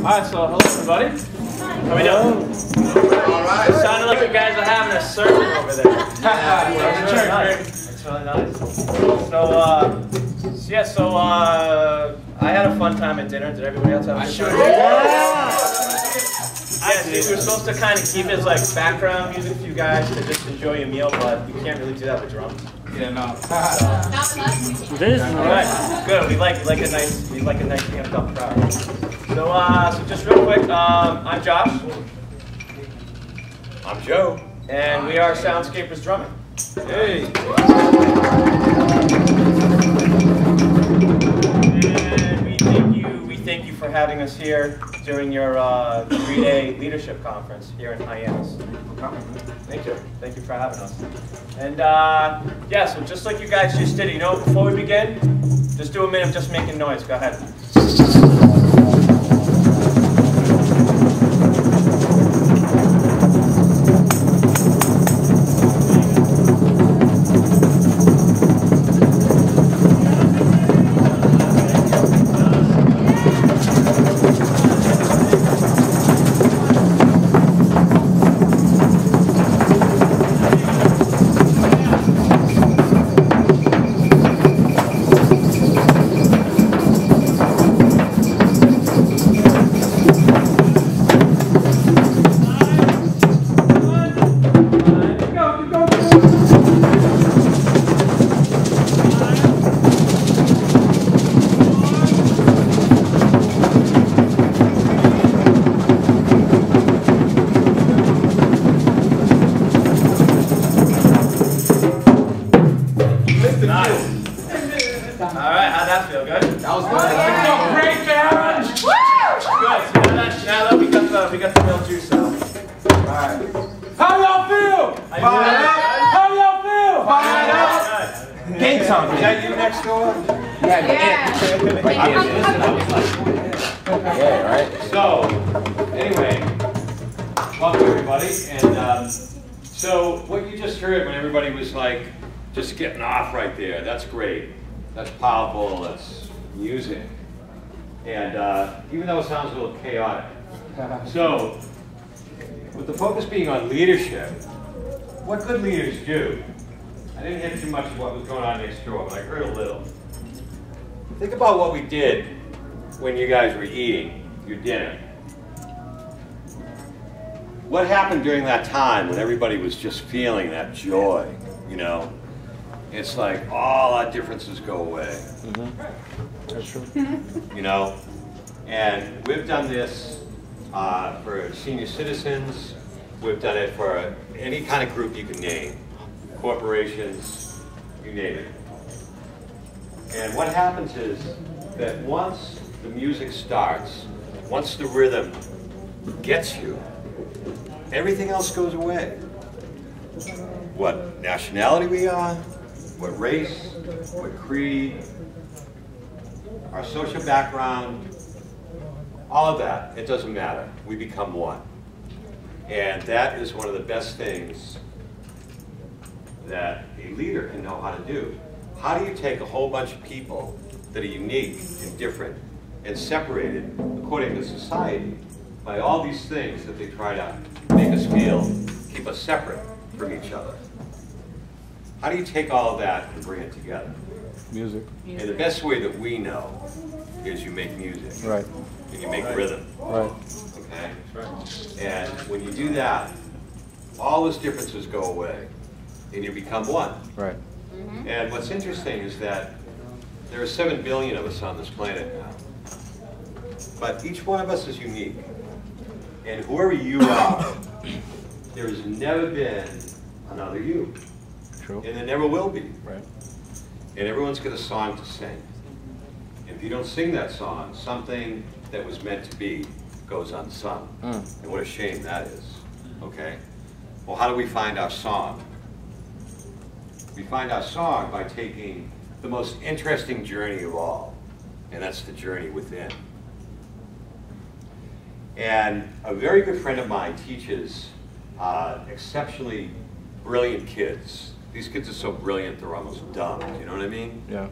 Alright, so hello everybody. How we doing? Alright. It sounded like you guys are having a sermon over there. It's really nice. So, I had a fun time at dinner. Did everybody else have a good time? Yes, we were supposed to kind of keep it as like background music for you guys to just enjoy your meal, but you can't really do that with drums. Yeah, no. Alright, good. We like a nice amped up crowd. So just real quick, I'm Josh. I'm Joe. And we are Soundscapers Drumming. Hey. And we thank you for having us here during your 3-day leadership conference here in Hyannis. Thank you. Thank you for having us. And yeah, so just like you guys just did, before we begin, just do a minute of just making noise. Go ahead. Just getting off right there. That's great. That's powerful. That's music. And even though it sounds a little chaotic. So, with the focus being on leadership, what good leaders do? I didn't hear too much of what was going on next door, but I heard a little. Think about what we did when you guys were eating your dinner. What happened during that time when everybody was just feeling that joy, It's like all our differences go away. That's true. And we've done this for senior citizens. We've done it for any kind of group you can name. Corporations, you name it. And what happens is that once the music starts, once the rhythm gets you, everything else goes away. What nationality we are, what race, what creed, our social background, all of that, it doesn't matter. We become one. And that is one of the best things that a leader can know how to do. How do you take a whole bunch of people that are unique and different and separated according to society by all these things that they try to make us feel, keep us separate from each other? How do you take all of that and bring it together? Music. And the best way that we know is you make music. Right. And you make rhythm. Right. Okay? And when you do that, all those differences go away and you become one. Right. And what's interesting is that there are 7 billion of us on this planet now. But each one of us is unique. And whoever you are, there has never been another you. True. And there never will be. Right. And everyone's got a song to sing. And if you don't sing that song, something that was meant to be goes unsung. And what a shame that is. Okay? Well, how do we find our song? We find our song by taking the most interesting journey of all, and that's the journey within. And a very good friend of mine teaches exceptionally brilliant kids. These kids are so brilliant, they're almost dumb. You know what I mean? Yeah.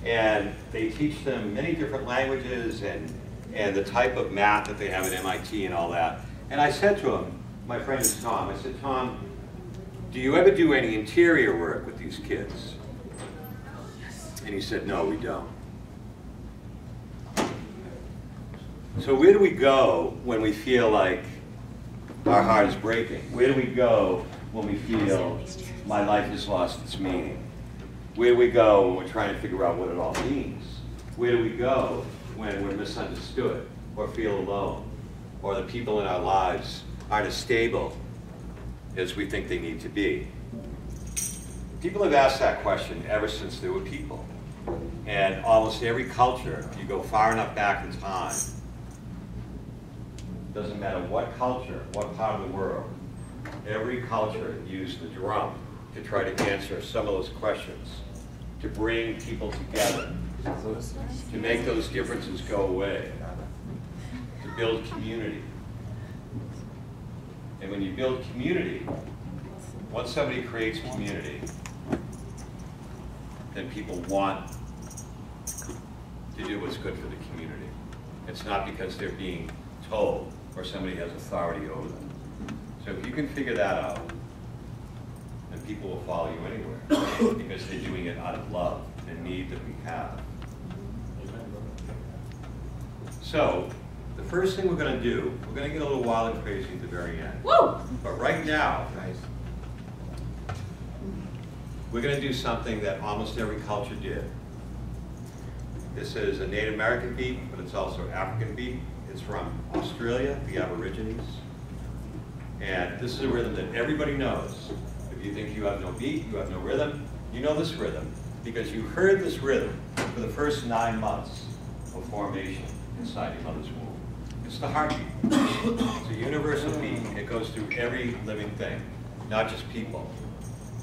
And they teach them many different languages and and the type of math that they have at MIT and all that. And I said to him, my friend is Tom, I said, Tom, do you ever do any interior work with these kids? And he said, no, we don't. So where do we go when we feel like our heart is breaking? Where do we go when we feel my life has lost its meaning? Where do we go when we're trying to figure out what it all means? Where do we go when we're misunderstood or feel alone, or the people in our lives aren't as stable as we think they need to be? People have asked that question ever since there were people. And almost every culture, if you go far enough back in time, doesn't matter what culture, what part of the world, every culture used the drum to try to answer some of those questions, to bring people together, to make those differences go away, to build community. And when you build community, once somebody creates community, then people want to do what's good for the community. It's not because they're being told or somebody has authority over them. So if you can figure that out, then people will follow you anywhere because they're doing it out of love, the need that we have. So the first thing we're going to do, we're going to get a little wild and crazy at the very end. Woo! But right now, we're going to do something that almost every culture did. This is a Native American beat, but it's also African beat. It's from Australia, the Aborigines. And this is a rhythm that everybody knows. If you think you have no beat, you have no rhythm, you know this rhythm because you heard this rhythm for the first 9 months of formation inside your mother's womb. It's the heartbeat. It's a universal beat. It goes through every living thing, not just people.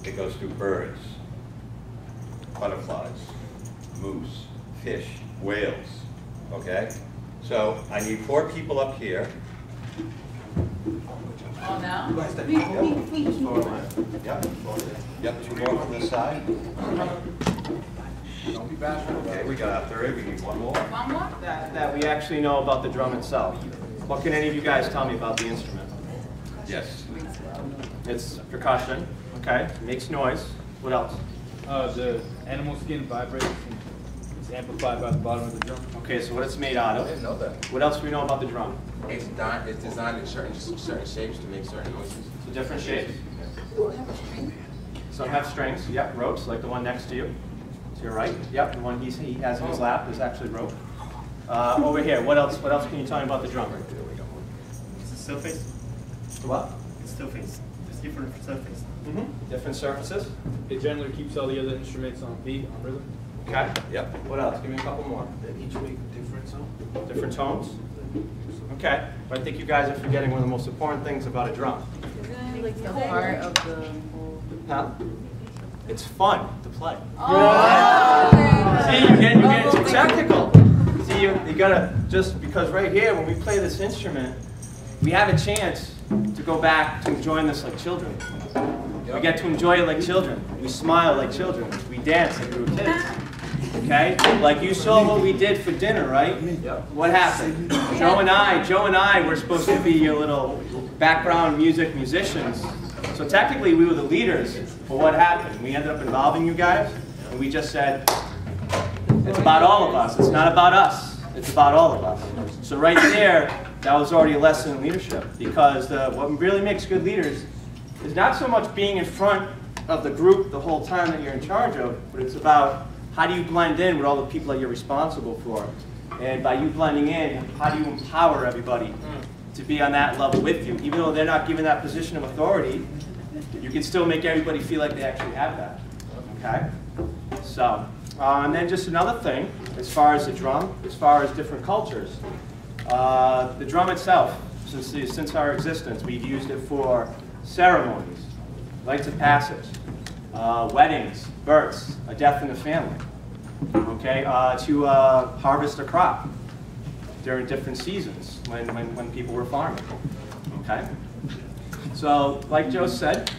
It goes through birds, butterflies, moose, fish, whales, okay? So I need 4 people up here. Oh, now? Yep, 2 more from this side. Don't be bashful. Okay, we got our 3rd, we need 1 more. One more? That we actually know about the drum itself. What can any of you guys tell me about the instrument? Yes. It's percussion, okay? Makes noise. What else? The animal skin vibrates and it's amplified by the bottom of the drum. Okay, so what it's made out I of. didn't know that. What else do we know about the drum? It's designed in certain shapes to make certain noises. So different shapes. Some have strings, yep, ropes, like the one next to you. To your right, yep, the one he has in his lap is actually rope. Over here, what else can you tell me about the drum? It's a surface. What? It's surface. It's different surface. Different surfaces. It generally keeps all the other instruments on beat, on rhythm. Okay. Yep. What else? Give me a couple more. Each make different sound. Different tones. Okay. But I think you guys are forgetting one of the most important things about a drum. Isn't it like the heart of the whole? Huh? It's fun to play. Oh! See, you're getting too technical. See, you gotta, just because right here, when we play this instrument, we have a chance to go back to enjoying this like children. We get to enjoy it like children. We smile like children. We dance like we were kids. Okay? Like you saw what we did for dinner, right? What happened? Joe and I were supposed to be your little background musicians. So technically we were the leaders, but what happened? We ended up involving you guys, and we just said, it's about all of us. It's not about us. It's about all of us. So right there, that was already a lesson in leadership, because what really makes good leaders is not so much being in front of the group the whole time that you're in charge of, but it's about how do you blend in with all the people that you're responsible for. And by you blending in, how do you empower everybody to be on that level with you? Even though they're not given that position of authority, you can still make everybody feel like they actually have that. Okay? So, and then just another thing, as far as the drum, as far as different cultures. The drum itself, since our existence, we've used it for ceremonies, rites of passage, weddings, births, a death in the family, okay, to harvest a crop during different seasons when people were farming, okay? So, like Joe said,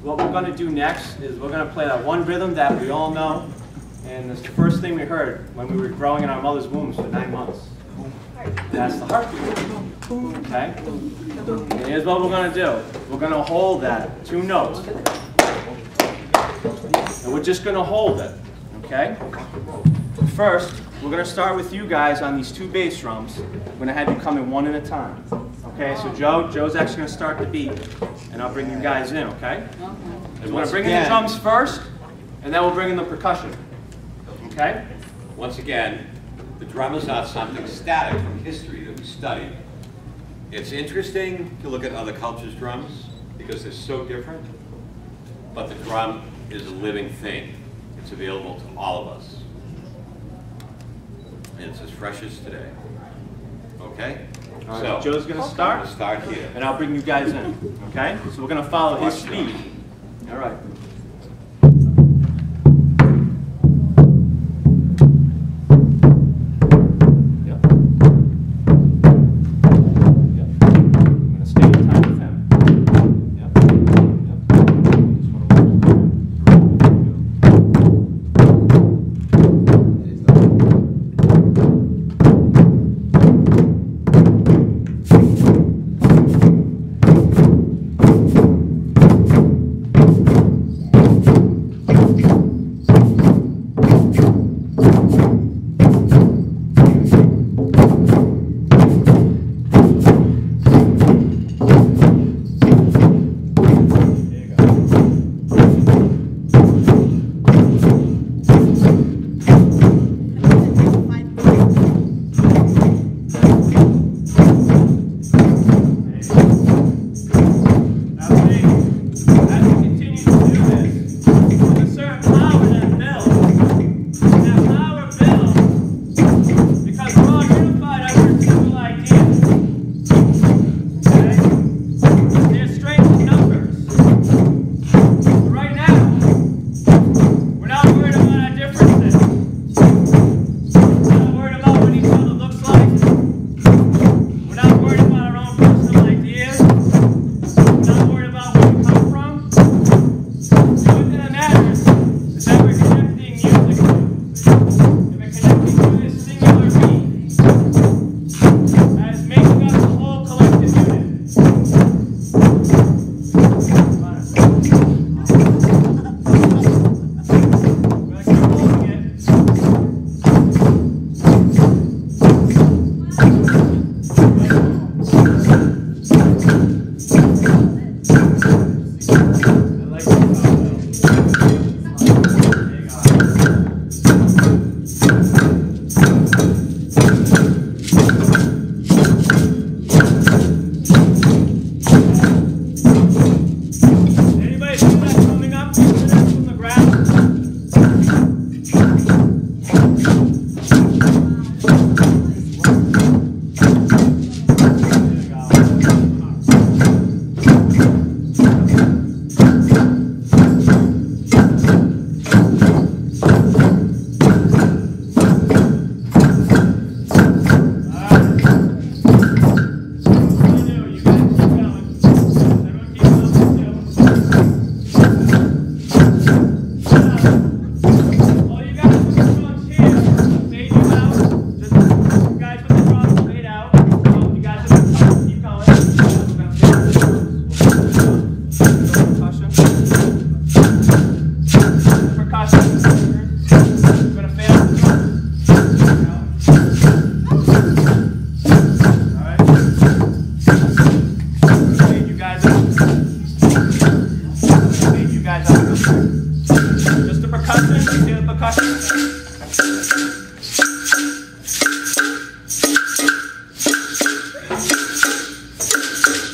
what we're going to do next is we're going to play that one rhythm that we all know, and it's the first thing we heard when we were growing in our mother's wombs for 9 months. That's the heartbeat. Okay? And here's what we're going to do. We're going to hold that 2 notes. And we're just going to hold it. Okay? First, we're going to start with you guys on these 2 bass drums. We're going to have you come in one at a time. Okay? So Joe's actually going to start the beat, and I'll bring you guys in, okay? So we're going to bring in the drums first, and then we'll bring in the percussion. Okay? Once again, the drum is not something static from history that we study. It's interesting to look at other cultures' drums because they're so different, but the drum is a living thing. It's available to all of us. And it's as fresh as today. Okay? All right, Joe's going to start. We'll start here. And I'll bring you guys in. Okay? So we're going to follow his speed. All right.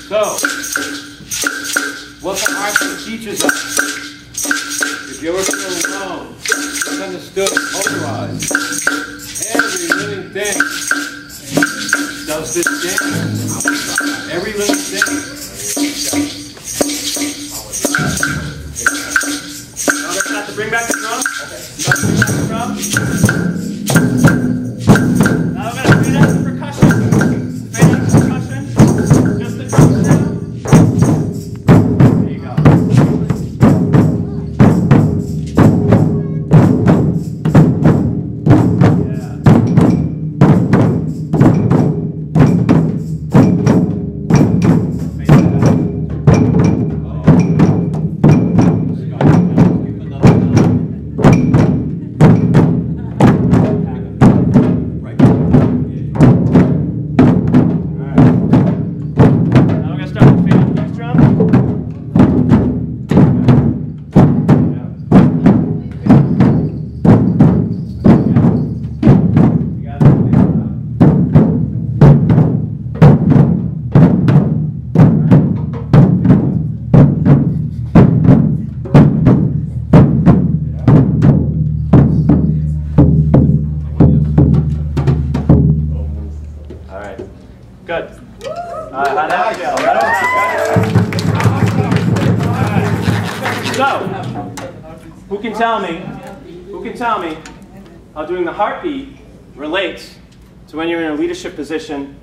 So, what the art teaches us, if you're working alone, misunderstood, polarized, every living thing does this dance. Every living thing. Now let's have to bring back the drum. Bring back the drum. Now we're going to fade out the percussion. Fade out the percussion. Just the drums now. There you go. Yeah. All right. Good. How'd that feel? So, who can tell me how doing the heartbeat relates to when you're in a leadership position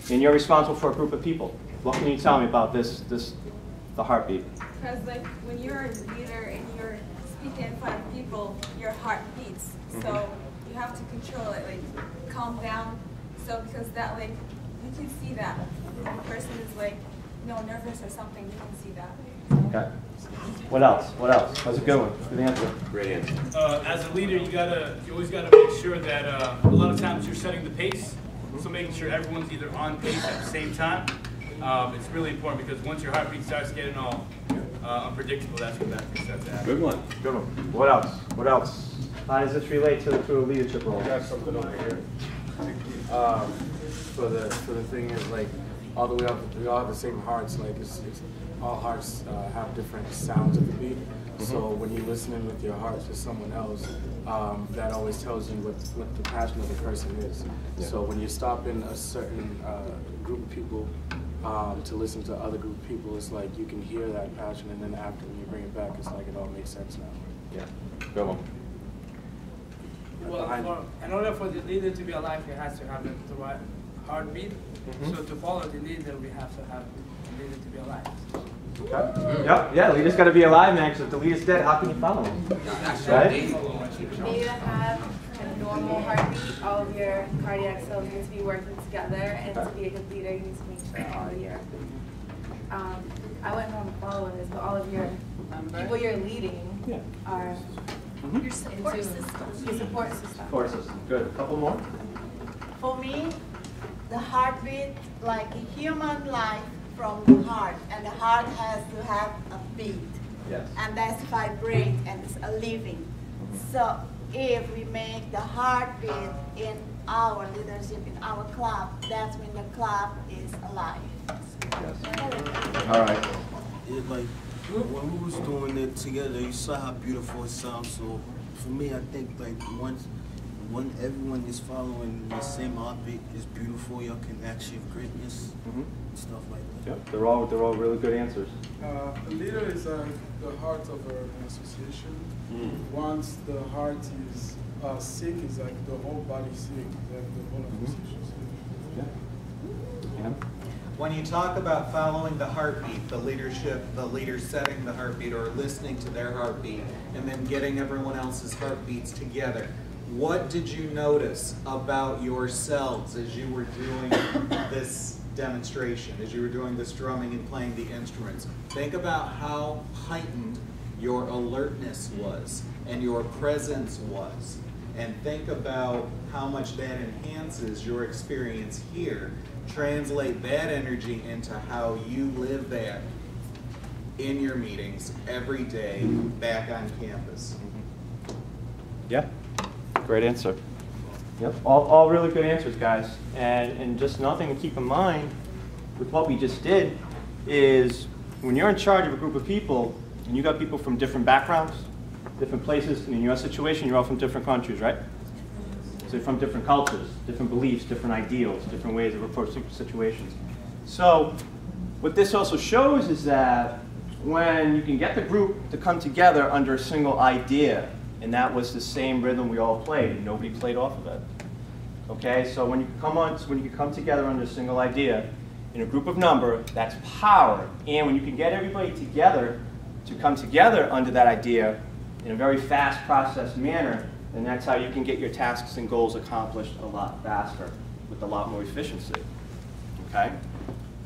and you're responsible for a group of people? What can you tell me about the heartbeat? Because like when you're a leader and you're speaking in front of people, your heart beats. So you have to control it, like calm down. So because that like you can see that if the person is like nervous or something, you can see that. Okay. What else? That's a good one. Good answer. Great answer. As a leader, you always gotta make sure that a lot of times you're setting the pace. So making sure everyone's either on pace at the same time. It's really important because once your heartbeat starts getting all unpredictable, that's when bad things start to happen. Good one. Good one. What else? How does this relate to a leadership role? I got something over here. So the thing is, like, we all have the same hearts. Like, it's all hearts have different sounds of the beat. So when you're listening with your heart to someone else, that always tells you what the passion of the person is. Yeah. So when you stop in a certain group of people to listen to other group of people, it's like you can hear that passion, and then after when you bring it back, it's like it all makes sense now. Yeah. Good one. Well, in order for the leader to be alive, he has to have the right heartbeat. So to follow the leader, we have to have the leader to be alive. Okay. Yeah, leader's got to be alive, man, because if the leader's dead, how can you follow him? Right? You need to have a normal heartbeat. All of your cardiac cells need to be working together, and to be a good leader, you need to make sure all of your, I wouldn't know how to follow this, but all of your people you're leading are Your support system. your support system. Support system. Good. A couple more? For me, the heartbeat, like a human life from the heart, and the heart has to have a beat. Yes. And that's vibrate and it's a living. So if we make the heartbeat in our leadership, in our club, that's when the club is alive. Yes. All right. Like when we was doing it together, you saw how beautiful it sounds. So for me, I think like when everyone is following the same heartbeat is beautiful, y'all can achieve greatness, stuff like that. Yep. They're all really good answers. A leader is the heart of an association. Once the heart is sick, it's like the whole body sick, like the whole association sick. Yeah. When you talk about following the heartbeat, the leader setting the heartbeat or listening to their heartbeat and then getting everyone else's heartbeats together, what did you notice about yourselves as you were doing this demonstration, as you were doing this drumming and playing the instruments? Think about how heightened your alertness was and your presence was. And think about how much that enhances your experience here. Translate that energy into how you live that in your meetings every day back on campus. Yeah, great answer. Yep, all really good answers, guys. And just nothing to keep in mind with what we just did is when you're in charge of a group of people and you got people from different backgrounds, different places, and in your situation, you're all from different countries, right? So from different cultures, different beliefs, different ideals, different ways of approaching situations. So what this also shows is that when you can get the group to come together under a single idea, and that was the same rhythm we all played, and nobody played off of it. Okay, so when you come together under a single idea in a group of number, that's power. And when you can get everybody together to come together under that idea in a very fast process manner, and that's how you can get your tasks and goals accomplished a lot faster with a lot more efficiency. Okay?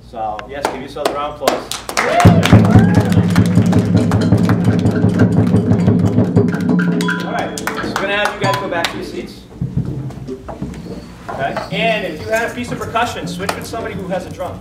So, yes, give yourselves a round of applause. All right, so we're going to have you guys go back to your seats. Okay? And if you had a piece of percussion, switch with somebody who has a drum.